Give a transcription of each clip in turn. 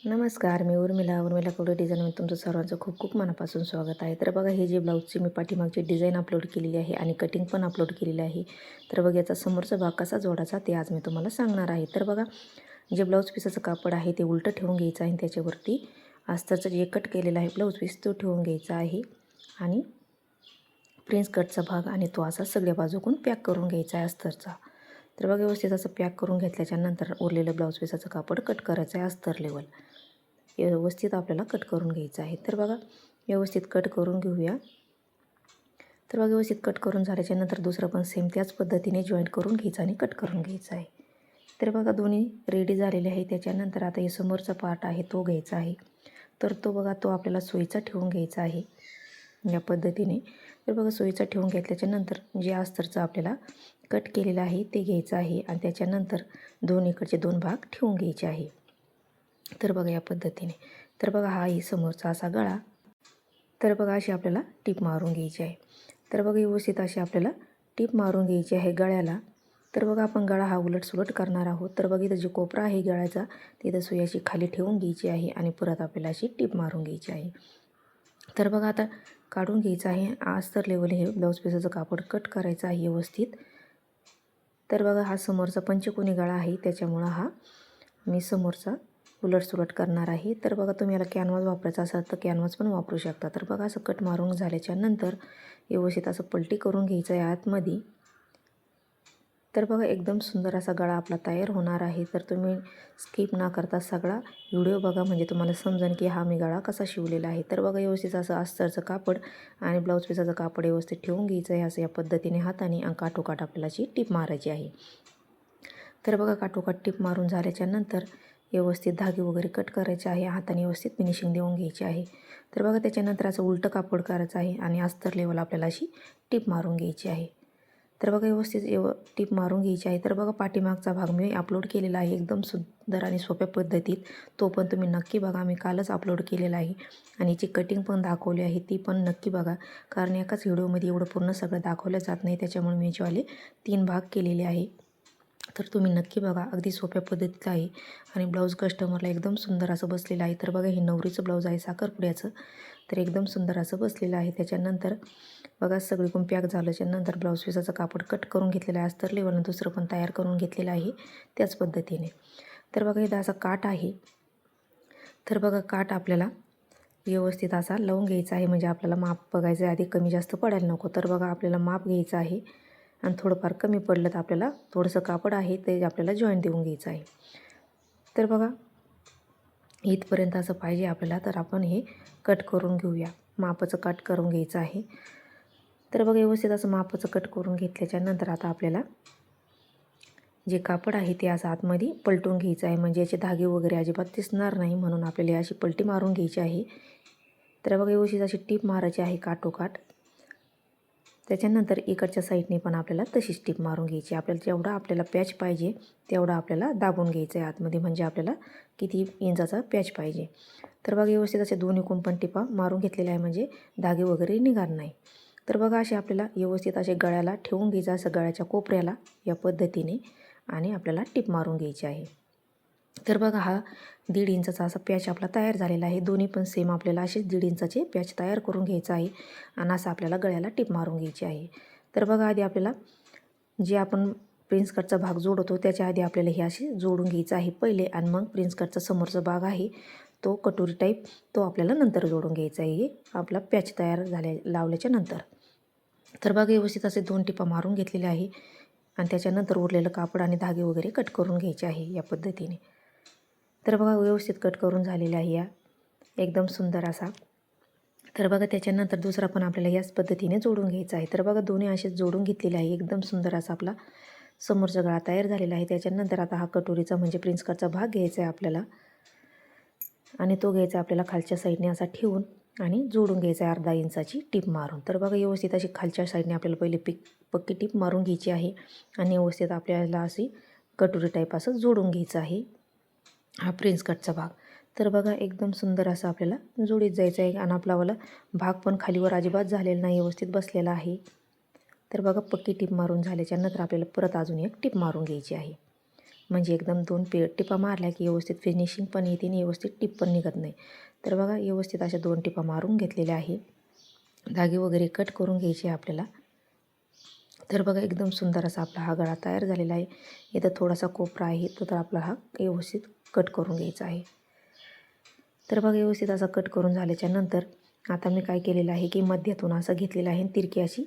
नमस्कार, मी उर्मिला कवडे डिझाईनमध्ये तुमचं सर्वांचं खूप खूप मनापासून स्वागत आहे. तर बघा, हे जे ब्लाऊजची मी पाठीमागची डिझाईन अपलोड केलेली आहे आणि कटिंग पण अपलोड केलेली आहे. तर बघा, याचा समोरचा भाग कसा जोडायचा ते आज मी तुम्हाला सांगणार आहे. तर बघा, जे ब्लाऊज पीसाचं कापड आहे ते उलटं ठेवून घ्यायचं आहे. त्याच्यावरती अस्तरचं जे कट केलेलं आहे ब्लाऊज पीस तो ठेवून घ्यायचा आहे आणि प्रिन्स कटचा भाग आणि तो असा सगळ्या बाजूकडून पॅक करून घ्यायचा आहे अस्तरचा. तर बघा, व्यवस्थित असं पॅक करून घेतल्याच्यानंतर उरलेलं ब्लाऊज पीसाचं कापड कट करायचं आहे अस्तर लेवल. व्यवस्थित आपल्याला कट करून घ्यायचं आहे. तर बघा, व्यवस्थित कट करून घेऊया. तर बघा, व्यवस्थित कट करून झाल्याच्यानंतर दुसरं पण सेम त्याच पद्धतीने जॉईंट करून घ्यायचं आणि कट करून घ्यायचं आहे. तर बघा, दोन्ही रेडी झालेले आहे. त्याच्यानंतर आता हे समोरचा पार्ट आहे तो घ्यायचा आहे. तर तो बघा, तो आपल्याला सोयीचा ठेवून घ्यायचा आहे या पद्धतीने. तर बघा, सोयीचा ठेवून घेतल्याच्यानंतर जे अस्तरचं आपल्याला कट केलेलं आहे ते घ्यायचं आहे आणि त्याच्यानंतर इकडचे दोन भाग ठेवून घ्यायचे आहे. तर बघा, या पद्धतीने. तर बघा, हा ही समोरचा असा गळा. तर बघा, अशी आपल्याला टीप मारून घ्यायची आहे. तर बघा, व्यवस्थित अशी आपल्याला टीप मारून घ्यायची आहे गळ्याला. तर बघा, आपण गळा हा उलटसुलट करणार आहोत. तर बघा, इथं जे कोपरा आहे गळ्याचा तिथं सुई अशी खाली ठेवून घ्यायची आहे आणि परत आपल्याला अशी टीप मारून घ्यायची आहे. तर बघा, आता काढून घ्यायचं आहे. अस्तर लेवल हे ब्लाऊज पीसाचं कापड कट करायचं आहे व्यवस्थित. तर बघा, हा समोरचा पंचकोनी गळा आहे त्याच्यामुळं हा मी समोरचा उलटसुलट करणार आहे. तर बघा, तुम्ही याला कॅनव्हास वापरायचा असेल तर कॅनव्हास पण वापरू शकता. तर बघा, असं कट मारून झाल्याच्या नंतर व्यवस्थित असं पलटी करून घ्यायचं आहे आतमध्ये. तर बघा, एकदम सुंदर असा गळा आपला तयार होणार आहे. तर तुम्ही स्किप न करता सगळा व्हिडिओ बघा, म्हणजे तुम्हाला समजेल की हा मी गळा कसा शिवलेला आहे. तर बघा, व्यवस्थित असं अस्तरचं कापड आणि ब्लाऊज पीसाचं कापड व्यवस्थित ठेवून घ्यायचं आहे असं या पद्धतीने हाताने आणि काठोकाठ आपल्याला अशी टीप मारायची आहे. तर बघा, काठोकाठ टीप मारून झाल्याच्या नंतर व्यवस्थित धागे वगैरे कट करायचे आहे. हाताने व्यवस्थित फिनिशिंग देऊन घ्यायची आहे. तर बघा, त्याच्यानंतर असं उलटं कापड करायचं आहे आणि अस्तर लेवल आपल्याला अशी टीप मारून घ्यायची आहे. तर बघा, व्यवस्थित टीप मारून घ्यायची आहे. तर बघा, पाठीमागचा भाग मी अपलोड केलेला आहे एकदम सुंदर आणि सोप्या पद्धतीत. तो पण तुम्ही नक्की बघा. मी कालच अपलोड केलेला आहे आणि याची कटिंग पण दाखवली आहे, ती पण नक्की बघा. कारण एकाच व्हिडिओमध्ये एवढं पूर्ण सगळं दाखवलं जात नाही, त्याच्यामुळे मी याच्यावाले 3 भाग केलेले आहे. तर तुम्ही नक्की बघा. अगदी सोप्या पद्धतीचं आहे आणि ब्लाऊज कस्टमरला एकदम सुंदर असं बसलेलं आहे. तर बघा, हे नवरीचं ब्लाऊज आहे साखरपुड्याचं. तर एकदम सुंदर असं बसलेलं आहे. त्याच्यानंतर बघा, सगळीकडून पॅक झाल्याच्यानंतर ब्लाऊज पीसाचं कापड कट करून घेतलेलं आहे अस्तर लेवलनं. दुसरं पण तयार करून घेतलेलं आहे त्याच पद्धतीने. तर बघा, इथं असा काठ आहे. तर बघा, काठ आपल्याला व्यवस्थित असा लावून घ्यायचा आहे, म्हणजे आपल्याला माप बघायचं आहे आधी, कमी जास्त पडायला नको. तर बघा, आपल्याला माप घ्यायचं आहे आणि थोडंफार कमी पडलं तर आपल्याला थोडंसं कापड आहे ते आपल्याला जॉईंट देऊन घ्यायचं आहे. तर बघा, इथपर्यंत असं पाहिजे आपल्याला. तर आपण हे कट करून घेऊया. मापाचं कट करून घ्यायचं आहे. तर बघा, व्यवस्थित असं मापाचं कट करून घेतल्याच्यानंतर आता आपल्याला जे कापड आहे ते असं आतमध्ये पलटून घ्यायचं आहे, म्हणजे याचे धागे वगैरे अजिबात दिसणार नाही, म्हणून आपल्याला अशी पलटी मारून घ्यायची आहे. तर बघा, व्यवस्थित अशी टीप मारायची आहे काठोकाठ. त्याच्यानंतर इकडच्या साईडने पण आपल्याला तशीच टीप मारून घ्यायची. आपल्याला जेवढा आपल्याला पॅच पाहिजे तेवढा आपल्याला दाबून घ्यायचं आहे आतमध्ये, म्हणजे आपल्याला किती इंचाचा पॅच पाहिजे. तर बघा, व्यवस्थित असे दोन्ही कोण पण टिपा मारून घेतलेल्या आहे, म्हणजे धागे वगैरे निघणार नाही. तर बघा, असे आपल्याला व्यवस्थित असे गळ्याला ठेवून घ्यायचं असं गळ्याच्या कोपऱ्याला या पद्धतीने आणि आपल्याला टीप मारून घ्यायची आहे. तर बघा, हा 1.5 इंचाचा असा पॅच आपला तयार झालेला आहे. दोन्ही पण सेम आपल्याला असेच 1.5 इंचाचे पॅच तयार करून घ्यायचं आहे आणि असं आपल्याला गळ्याला टीप मारून घ्यायची आहे. तर बघा, आधी आपल्याला जे आपण प्रिन्स कटचा भाग जोडतो त्याच्या आधी आपल्याला हे असे जोडून घ्यायचं आहे पहिले, आणि मग प्रिन्स कटचा समोरचा भाग आहे तो कटोरी टाईप तो आपल्याला नंतर जोडून घ्यायचा आहे, हे आपला पॅच तयार लावल्याच्या नंतर. तर बघा, व्यवस्थित असे 2 टिपा मारून घेतलेले आहे आणि त्याच्यानंतर उरलेलं कापड आणि धागे वगैरे कट करून घ्यायचे आहे या पद्धतीने. तर बघा, व्यवस्थित कट करून झालेला आहे या एकदम सुंदर असा. तर बघा, त्याच्यानंतर दुसरा पण आपल्याला याच पद्धतीने जोडून घ्यायचा आहे. तर बघा, दोन्ही असेच जोडून घेतलेले आहे. एकदम सुंदर असा आपला समोरचा गळा तयार झालेला आहे. त्याच्यानंतर आता हा कटोरीचा म्हणजे प्रिन्स कटचा भाग घ्यायचा आहे आपल्याला आणि तो घ्यायचा आपल्याला खालच्या साईडने असा ठेवून आणि जोडून घ्यायचा आहे 1/2 इंचाची टीप मारून. तर बघा, व्यवस्थित अशी खालच्या साईडने आपल्याला पहिले पक्की टीप मारून घ्यायची आहे आणि व्यवस्थित आपल्याला अशी कटोरी टाईप असं जोडून घ्यायचं आहे हा प्रिन्स कटचा भाग. तर बघा, एकदम सुंदर असं आपल्याला जोडीत जायचं आहे आणि आपलावाला भाग पण खालीवर अजिबात झालेला नाही, व्यवस्थित बसलेला आहे. तर बघा, पक्की टीप मारून झाल्याच्या नंतर आपल्याला परत अजून एक टीप मारून घ्यायची आहे. म्हणजे एकदम 2 टिपा मारल्या की व्यवस्थित फिनिशिंग पण येते आणि व्यवस्थित टिप पण निघत नाही. तर बघा व्यवस्थित अशा 2 टिपा मारून घेतलेल्या आहे. धागे वगैरे कट करून घ्यायचे आपल्याला. तर बघा एकदम सुंदर असा आपला हा गळा तयार झालेला आहे. इथं थोडासा कोपरा आहे तो तर आपला हा व्यवस्थित कट करून घ्यायचा आहे. तर बघा व्यवस्थित असा कट करून झाल्याच्या नंतर आता मी काय केलेलं आहे की मध्यातून असं घेतलेलं आहे आणि तिरकी अशी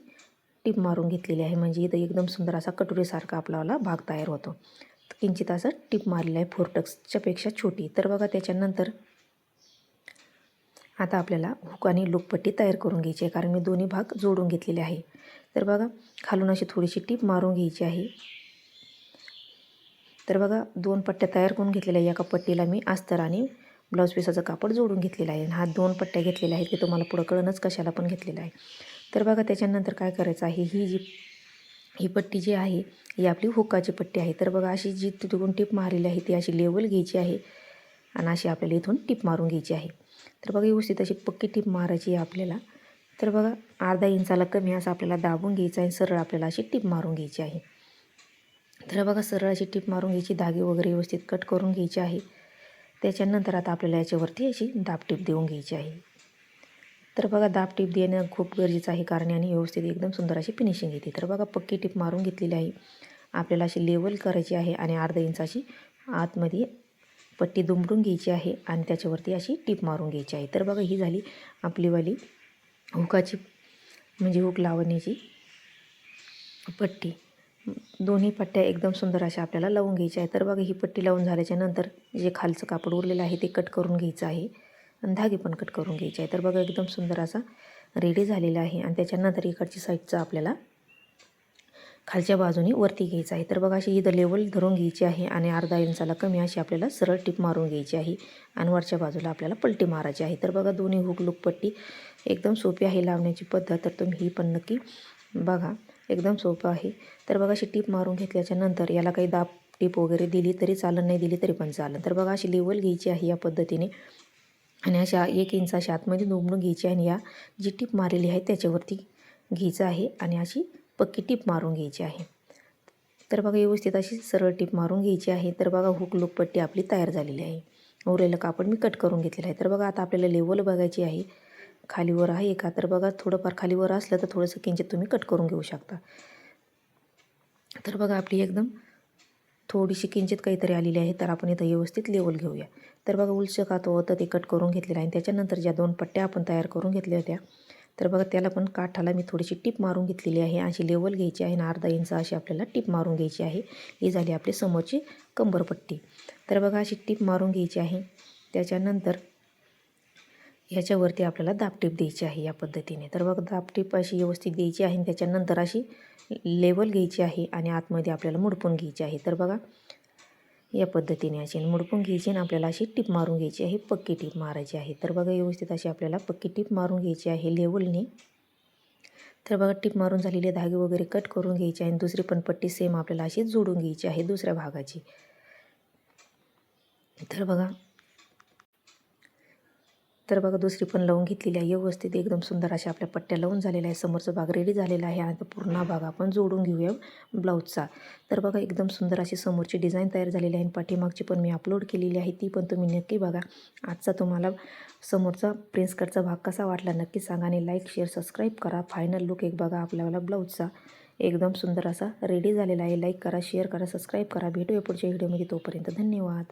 टीप मारून घेतलेली आहे. म्हणजे इथं एकदम सुंदर असा कटोरीसारखा आपल्याला भाग तयार होतो. किंचित असं टीप मारलेलं आहे 4 टक्सच्या पेक्षा छोटी. तर बघा त्याच्यानंतर आता आपल्याला हुक आणि लूपपट्टी तयार करून घ्यायची आहे, कारण मी दोन्ही भाग जोडून घेतलेले आहे. तर बघा खालून अशी थोडीशी टीप मारून घ्यायची आहे. तर बघा 2 पट्ट्या तयार करून घेतलेल्या आहे. एका पट्टीला मी अस्तर आणि ब्लाऊज पीसाचं कापड जोडून घेतलेलं आहे. हा 2 पट्ट्या घेतलेल्या आहेत, ते तुम्हाला पुढं कळणच कशाला पण घेतलेलं आहे. तर बघा त्याच्यानंतर काय करायचं आहे, ही पट्टी जी आहे ही आपली हुकाची पट्टी आहे. तर बघा अशी जी तिथून टीप मारलेली आहे ती अशी लेवल घ्यायची आहे आणि अशी आपल्याला इथून टीप मारून घ्यायची आहे. तर बघा व्यवस्थित अशी पक्की टीप मारायची आहे आपल्याला. तर बघा अर्धा इंचाला कमी असं आपल्याला दाबून घ्यायचं आहे. सरळ आपल्याला अशी टीप मारून घ्यायची आहे. तर बघा सरळ अशी टीप मारून घ्यायची. धागे वगैरे व्यवस्थित कट करून घ्यायचे आहे. त्याच्यानंतर आता आपल्याला याच्यावरती अशी दाबटीप देऊन घ्यायची आहे. तर बघा दाबटीप देणं खूप गरजेचं आहे, कारण याने व्यवस्थित एकदम सुंदर अशी फिनिशिंग येते. तर बघा पक्की टीप मारून घेतलेली आहे. आपल्याला अशी लेवल करायची आहे आणि अर्धा इंचाची आतमध्ये पट्टी दुमडून घ्यायची आहे आणि त्याच्यावरती अशी टीप मारून घ्यायची आहे. तर बघा ही झाली आपलीवाली हुकाची म्हणजे हुक लावण्याची पट्टी. दोन्ही पट्ट्या एकदम सुंदर अशा आपल्याला लावून घ्यायच्या आहे. तर बघा ही पट्टी लावून झाल्याच्या नंतर जे खालचं कापड उरलेलं आहे ते कट करून घ्यायचं आहे आणि धागे पण कट करून घ्यायचे आहे. तर बघा एकदम सुंदर असा रेडी झालेला आहे आणि त्याच्यानंतर इकडची साईडचं आपल्याला खालच्या बाजूने वरती घ्यायचं आहे. तर बघा अशी इथं लेवल धरून घ्यायची आहे आणि अर्धा इंचाला कमी अशी आपल्याला सरळ टीप मारून घ्यायची आहे आणि वरच्या बाजूला आपल्याला पलटी मारायची आहे. तर बघा दोन्ही हुक लूपपट्टी एकदम सोपी आहे लावण्याची पद्धत. तर तुम्ही ही पण नक्की बघा, एकदम सोपं आहे. तर बघा अशी टीप मारून घेतल्याच्या नंतर याला काही दाब टीप वगैरे दिली तरी चालेल, नाही दिली तरी पण चालेल. तर बघा अशी लेवल घ्यायची आहे या पद्धतीने आणि अशा 1 इंच अशा आतमध्ये दुमडून घ्यायची आणि या जी टीप मारलेली आहे त्याच्यावरती घ्यायचं आहे आणि अशी पक्की टीप मारून घ्यायची आहे. तर बघा व्यवस्थित अशी सरळ टीप मारून घ्यायची आहे. तर बघा हुक लूपपट्टी आपली तयार झालेली आहे. उरलेलं कापड मी कट करून घेतलेलं आहे. तर बघा आता आपल्याला लेवल बघायची आहे, खालीवर आहे का. तर बघा थोडंफार खालीवर असलं तर थोडंसं किंचित तुम्ही कट करून घेऊ शकता. तर बघा आपली एकदम थोडीशी किंचित काहीतरी आलेली आहे. तर आपण इथं व्यवस्थित लेवल घेऊया. तर बघा उलचं कातं होतं ते कट करून घेतलेलं आहे आणि त्याच्यानंतर ज्या 2 पट्ट्या आपण तयार करून घेतल्या होत्या, तर बघा त्याला पण काठाला मी थोडीशी टीप मारून घेतलेली आहे. अशी लेवल घ्यायची आहे आणि अर्धा इंच अशी आपल्याला टीप मारून घ्यायची आहे. ही झाली आपली समोरची कंबरपट्टी. तर बघा अशी टीप मारून घ्यायची आहे. त्याच्यानंतर ह्याच्यावरती आपल्याला दाबटीप द्यायची आहे या पद्धतीने. तर बघा दाबटीप अशी व्यवस्थित द्यायची आहे आणि त्याच्यानंतर अशी लेवल घ्यायची आहे आणि आतमध्ये आपल्याला मुडपून घ्यायची आहे. तर बघा या पद्धतीने अशी मुडपून घ्यायची आणि आपल्याला अशी टीप मारून घ्यायची आहे, पक्की टीप मारायची आहे. तर बघा व्यवस्थित अशी आपल्याला पक्की टीप मारून घ्यायची आहे लेवलने. तर बघा टीप मारून झालेले धागे वगैरे कट करून घ्यायचे आहे आणि दुसरी पण पट्टी सेम आपल्याला अशी जोडून घ्यायची आहे दुसऱ्या भागाची. तर बघा दुसरी पण लावून घेतलेली आहे व्यवस्थित. एकदम सुंदर अशा आपल्या पट्ट्या लावून झालेल्या आहे. समोरचा भाग रेडी झालेला आहे आणि पूर्ण भाग आपण जोडून घेऊया ब्लाऊजचा. तर बघा एकदम सुंदर अशी समोरची डिझाईन तयार झालेली आहे आणि पाठीमागची पण मी अपलोड केलेली आहे, ती पण तुम्ही नक्की बघा. आजचा तुम्हाला समोरचा प्रिन्स कटचा भाग कसा वाटला नक्की सांगा आणि लाईक शेअर सबस्क्राईब करा. फायनल लुक एक बघा आपल्याला ब्लाऊजचा एकदम सुंदर असा रेडी झालेला आहे. लाईक करा, शेअर करा, सबस्क्राईब करा. भेटूया पुढच्या व्हिडिओमध्ये. तोपर्यंत धन्यवाद.